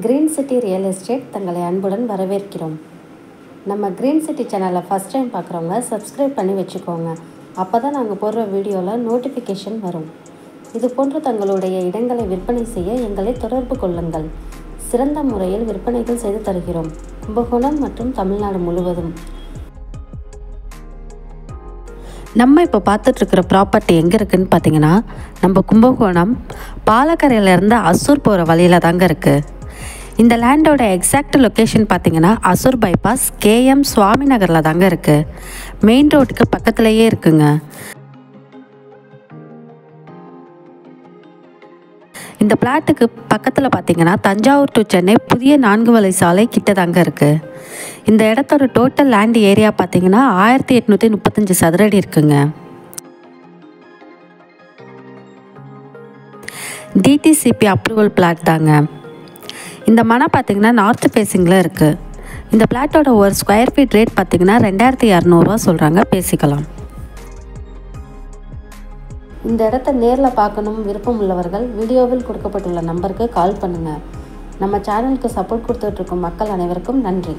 Green city real estate தங்களை அன்புடன் வரவேற்கிறோம். நம்ம கிரீன் சிட்டி சேனலை ஃபஸ்ட் டைம் பார்க்குறவங்க சப்ஸ்கிரைப் பண்ணி வச்சுக்கோங்க. அப்போ தான் நாங்கள் போடுற வீடியோவில் நோட்டிஃபிகேஷன் வரும். இது போன்று தங்களுடைய இடங்களை விற்பனை செய்ய எங்களை தொடர்பு கொள்ளுங்கள். சிறந்த முறையில் விற்பனைகள் செய்து தருகிறோம். கும்பகோணம் மற்றும் தமிழ்நாடு முழுவதும். நம்ம இப்போ பார்த்துட்ருக்கிற ப்ராப்பர்ட்டி எங்கே இருக்குதுன்னு பார்த்தீங்கன்னா, நம்ம கும்பகோணம் பாலக்கரையிலேருந்து அசூர் போகிற வழியில் தாங்க இருக்குது. இந்த லேண்டோட எக்ஸாக்ட் லொக்கேஷன் பார்த்தீங்கன்னா அசூர் பைபாஸ் KM சுவாமி நகரில் தாங்க இருக்குது. மெயின் ரோட்டுக்கு பக்கத்துலேயே இருக்குங்க. இந்த பிளாட்டுக்கு பக்கத்தில் பார்த்தீங்கன்னா தஞ்சாவூர் டு சென்னை புதிய 4 வழி சாலை கிட்ட தாங்க இருக்குது. இந்த இடத்தோட டோட்டல் லேண்ட் ஏரியா பார்த்தீங்கன்னா 1835 சதுரடி இருக்குங்க. DTCP அப்ரூவல் பிளாட் தாங்க. இந்த மனை பார்த்தீங்கன்னா நார்த் ஃபேஸிங்கில் இருக்குது. இந்த பிளாட்டோட ஒரு ஸ்கொயர் ஃபீட் ரேட் பார்த்தீங்கன்னா 2200 சொல்கிறாங்க. பேசிக்கலாம். இந்த இடத்த நேரில் பார்க்கணும் விருப்பம் உள்ளவர்கள் வீடியோவில் கொடுக்கப்பட்டுள்ள நம்பருக்கு கால் பண்ணுங்கள். நம்ம சேனலுக்கு சப்போர்ட் கொடுத்துட்ருக்கும் மக்கள் அனைவருக்கும் நன்றி.